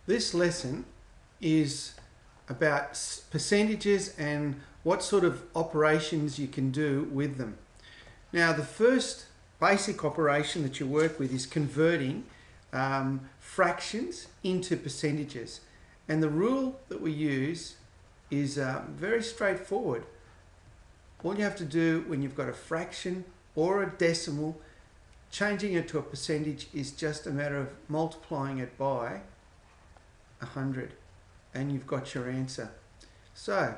This lesson is about percentages and what sort of operations you can do with them. Now, the first basic operation that you work with is converting fractions into percentages. And the rule that we use is very straightforward. All you have to do when you've got a fraction or a decimal, changing it to a percentage is just a matter of multiplying it by 100 and you've got your answer. So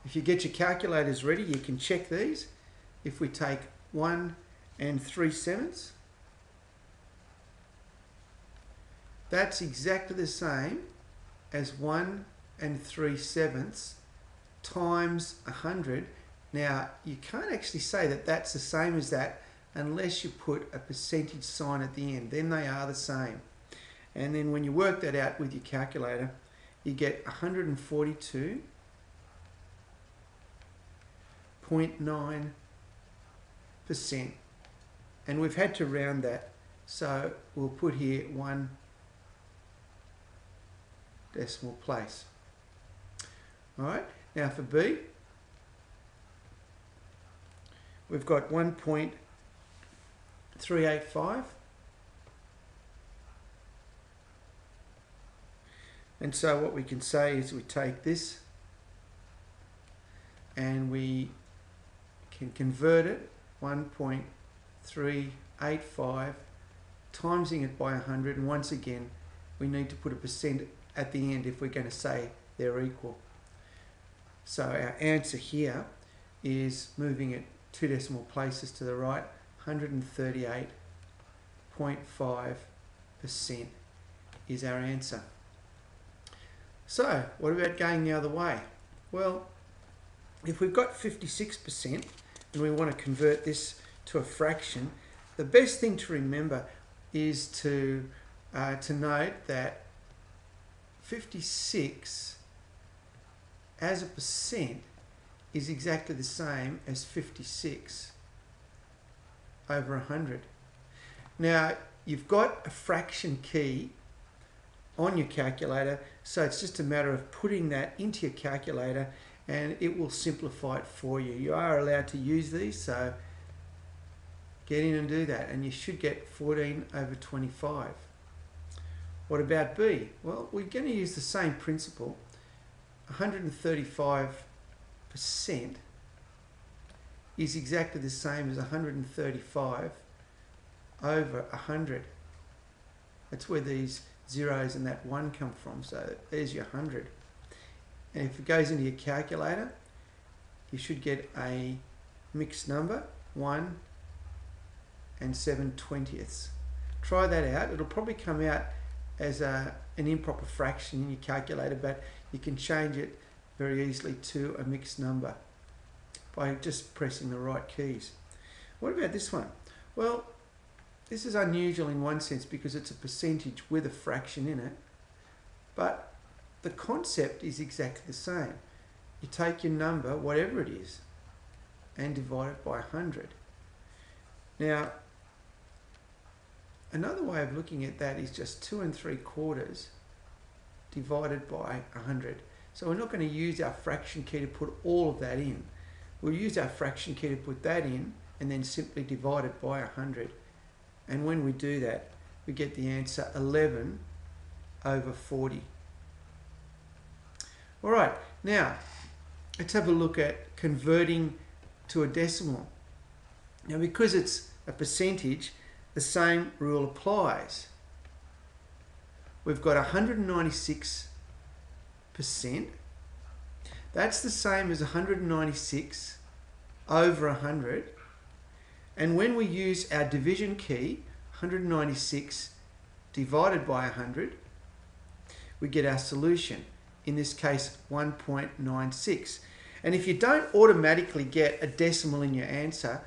if you get your calculators ready, you can check these. If we take 1 3/7, that's exactly the same as 1 3/7 times 100. Now, you can't actually say that that's the same as that unless you put a percentage sign at the end. Then they are the same. And then when you work that out with your calculator, you get 142.9%. And we've had to round that, so we'll put here 1 decimal place. All right, now for B, we've got 1.385. And so what we can say is we take this and we can convert it, 1.385, timesing it by 100, and once again we need to put a percent at the end if we're going to say they're equal. So our answer here is, moving it 2 decimal places to the right, 138.5% is our answer. So what about going the other way? Well, if we've got 56% and we want to convert this to a fraction, the best thing to remember is to note that 56 as a percent is exactly the same as 56 over 100. Now, you've got a fraction key on your calculator, so it's just a matter of putting that into your calculator and it will simplify it for you. You are allowed to use these, so get in and do that, and you should get 14 over 25. What about B? Well, we're going to use the same principle. 135% is exactly the same as 135 over 100. That's where these zeros and that 1 come from, so there's your 100. And if it goes into your calculator, you should get a mixed number, 1 7/20. Try that out. It'll probably come out as an improper fraction in your calculator, but you can change it very easily to a mixed number by just pressing the right keys. What about this one? Well, this is unusual in one sense because it's a percentage with a fraction in it, but the concept is exactly the same. You take your number, whatever it is, and divide it by 100. Now, another way of looking at that is just 2 3/4 divided by 100. So we're not going to use our fraction key to put all of that in. We'll use our fraction key to put that in and then simply divide it by 100. And when we do that, we get the answer 11 over 40. All right, now let's have a look at converting to a decimal. Now, because it's a percentage, the same rule applies. We've got 196%. That's the same as 196 over 100. And when we use our division key, 196 divided by 100, we get our solution. In this case, 1.96. And if you don't automatically get a decimal in your answer,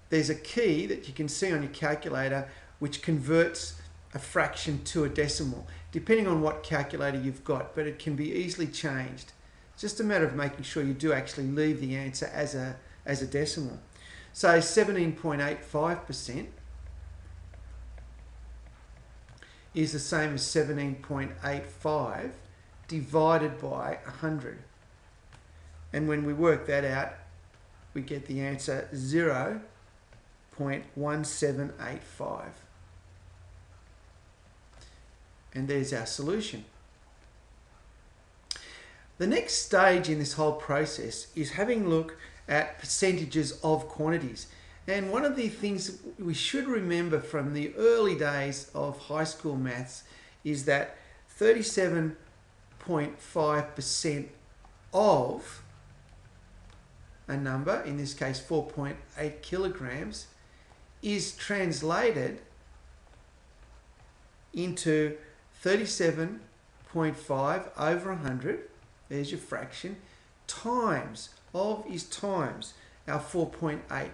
there's a key that you can see on your calculator which converts a fraction to a decimal, depending on what calculator you've got, but it can be easily changed. It's just a matter of making sure you do actually leave the answer as a decimal. So 17.85% is the same as 17.85 divided by 100. And when we work that out, we get the answer 0.1785. And there's our solution. The next stage in this whole process is having a look at percentages of quantities. And one of the things we should remember from the early days of high school maths is that 37.5% of a number, in this case 4.8 kilograms, is translated into 37.5 over 100, there's your fraction, times, of is times our 4.8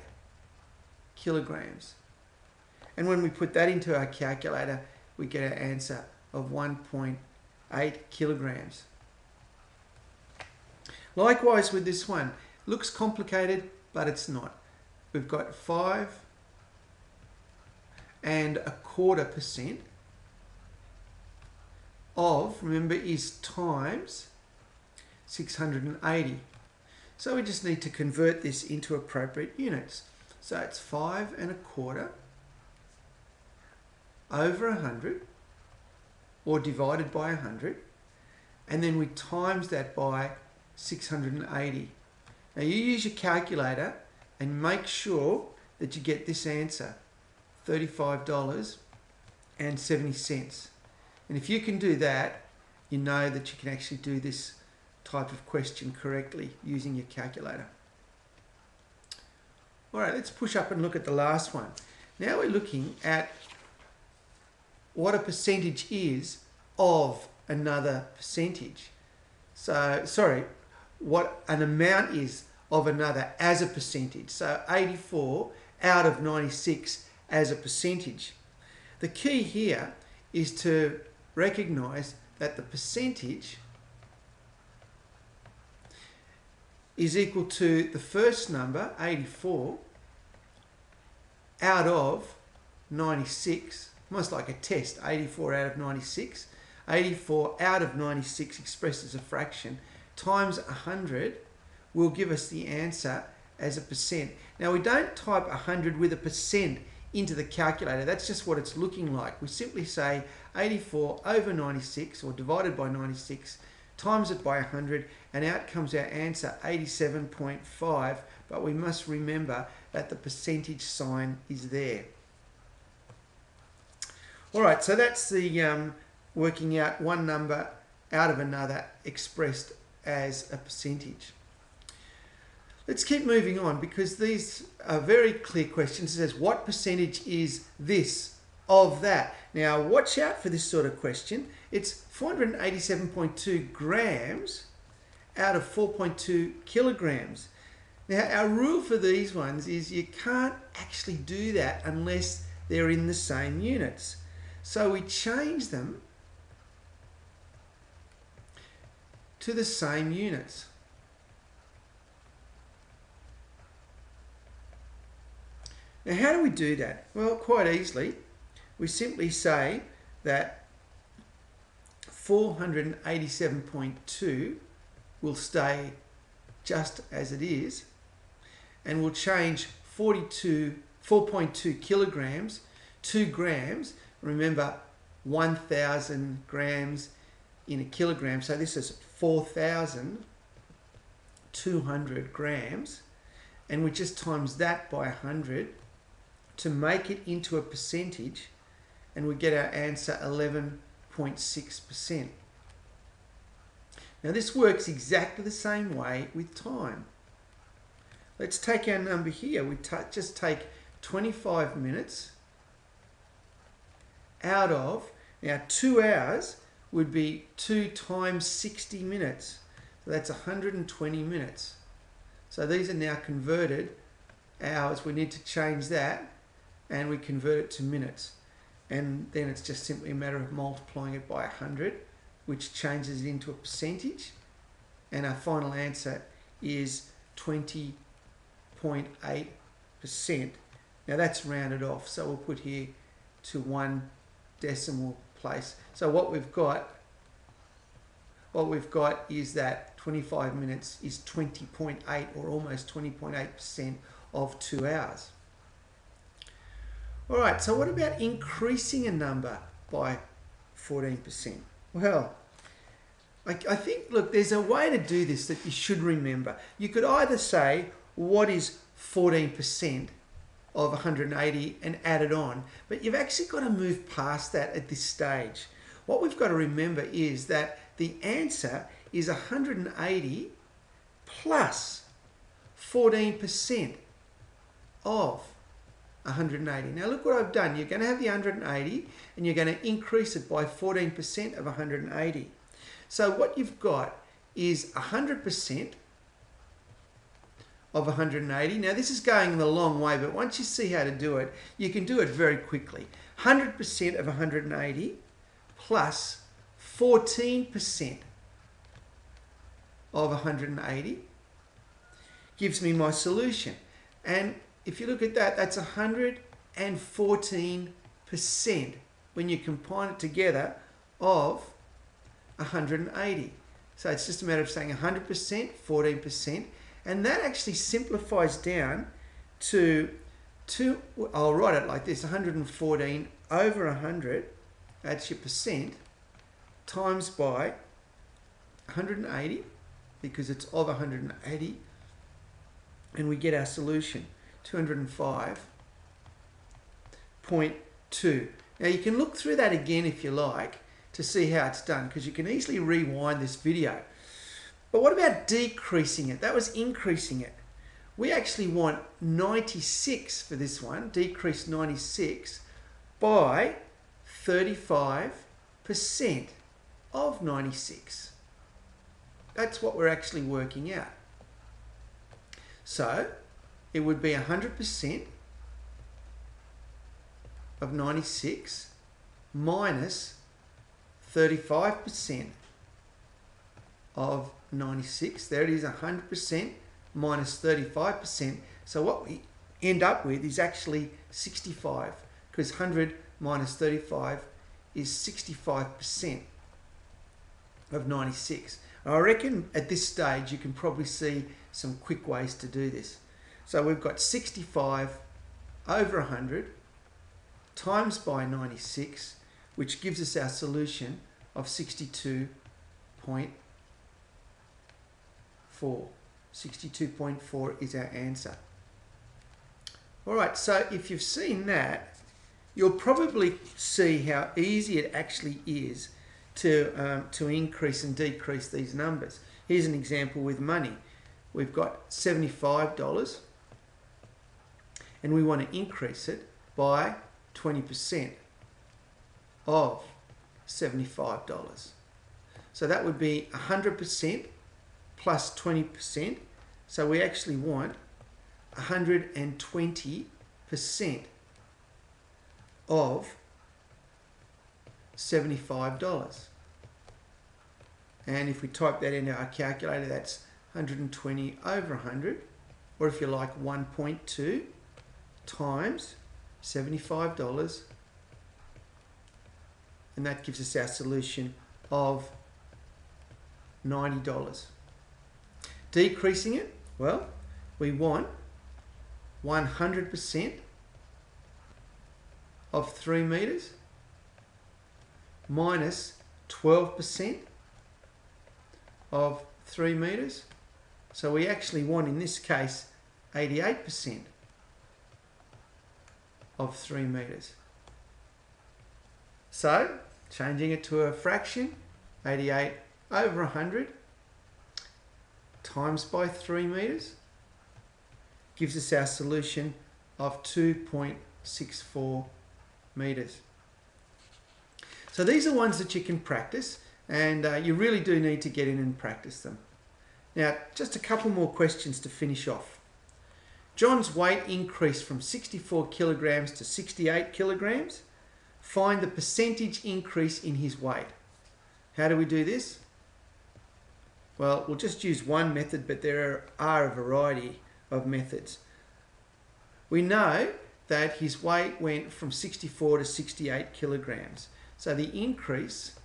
kilograms. And when we put that into our calculator, we get our answer of 1.8 kilograms. Likewise with this one, looks complicated, but it's not. We've got 5.25% of, remember, is times 680. So we just need to convert this into appropriate units. So it's 5.25 over 100, or divided by 100, and then we times that by 680. Now you use your calculator and make sure that you get this answer, $35.70. And if you can do that, you know that you can actually do this type of question correctly using your calculator. All right, let's push up and look at the last one. Now we're looking at what a percentage is of another percentage. So, sorry, what an amount is of another as a percentage. So 84 out of 96 as a percentage. The key here is to recognize that the percentage is equal to the first number, 84, out of 96, almost like a test, 84 out of 96. 84 out of 96 expressed as a fraction times 100 will give us the answer as a percent. Now we don't type 100 with a percent into the calculator, that's just what it's looking like. We simply say 84 over 96, or divided by 96, times it by 100, and out comes our answer, 87.5, but we must remember that the percentage sign is there. Alright, so that's the working out one number out of another expressed as a percentage. Let's keep moving on, because these are very clear questions. It says, what percentage is this of that? Now, watch out for this sort of question. It's 487.2 grams out of 4.2 kilograms. Now, our rule for these ones is you can't actually do that unless they're in the same units. So we change them to the same units. Now, how do we do that? Well, quite easily. We simply say that 487.2 will stay just as it is, and we'll change 4.2 kilograms, 2 grams. Remember, 1,000 grams in a kilogram, so this is 4,200 grams, and we just times that by 100 to make it into a percentage, and we get our answer 11.6%. Now this works exactly the same way with time. Let's take our number here. We just take 25 minutes out of, now 2 hours would be 2 times 60 minutes. So that's 120 minutes. So these are now converted hours. We need to change that, and we convert it to minutes. And then it's just simply a matter of multiplying it by 100, which changes it into a percentage. And our final answer is 20.8%. Now that's rounded off, so we'll put here to 1 decimal place. So what we've got is that 25 minutes is 20.8 or almost 20.8% of 2 hours. All right, so what about increasing a number by 14%? Well, I think, look, there's a way to do this that you should remember. You could either say, what is 14% of 180 and add it on, but you've actually got to move past that at this stage. What we've got to remember is that the answer is 180 plus 14% of 180. Now look what I've done. You're going to have the 180 and you're going to increase it by 14% of 180. So what you've got is 100% of 180. Now this is going the long way, but once you see how to do it, you can do it very quickly. 100% of 180 plus 14% of 180 gives me my solution. And if you look at that, that's 114% when you combine it together of 180. So it's just a matter of saying 100%, 14%, and that actually simplifies down to I'll write it like this, 114 over 100, that's your percent, times by 180, because it's of 180, and we get our solution, 205.2. Now you can look through that again if you like to see how it's done, because you can easily rewind this video. But what about decreasing it? That was increasing it. We actually want 96 for this one, decrease 96 by 35% of 96. That's what we're actually working out. So it would be 100% of 96 minus 35% of 96. There it is, 100% minus 35%. So what we end up with is actually 65, because 100 minus 35 is 65% of 96. I reckon at this stage you can probably see some quick ways to do this. So we've got 65 over 100 times by 96, which gives us our solution of 62.4. 62.4 is our answer. All right, so if you've seen that, you'll probably see how easy it actually is to increase and decrease these numbers. Here's an example with money. We've got $75 and we want to increase it by 20% of $75. So that would be 100% plus 20%. So we actually want 120% of $75. And if we type that into our calculator, that's 120 over 100, or if you like 1.2 times $75, and that gives us our solution of $90. Decreasing it, well, we want 100% of 3 meters minus 12% of 3 meters. So we actually want, in this case, 88% of 3 meters. So, changing it to a fraction, 88 over 100 times by 3 meters gives us our solution of 2.64 meters. So these are ones that you can practice, and you really do need to get in and practice them. Now, just a couple more questions to finish off. John's weight increased from 64 kilograms to 68 kilograms. Find the percentage increase in his weight. How do we do this? Well, we'll just use one method, but there are a variety of methods. We know that his weight went from 64 to 68 kilograms. So the increase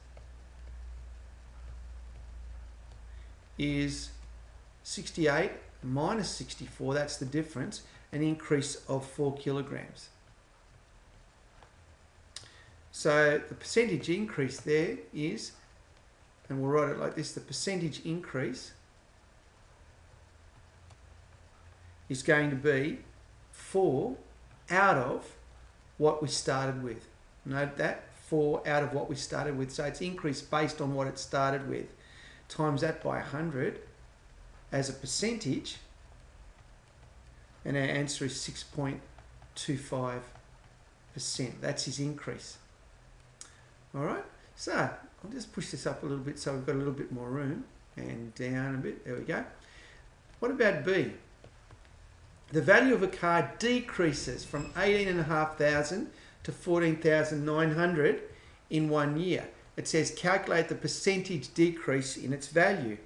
is 68 minus 64, that's the difference, an increase of 4 kilograms. So the percentage increase there is, and we'll write it like this, the percentage increase is going to be 4 out of what we started with. Note that, 4 out of what we started with. So it's increased based on what it started with. Times that by 100 as a percentage, and our answer is 6.25%. That's his increase. All right, so I'll just push this up a little bit so we've got a little bit more room, and down a bit. There we go. What about B? The value of a car decreases from 18,500 to 14,900 in 1 year. It says calculate the percentage decrease in its value.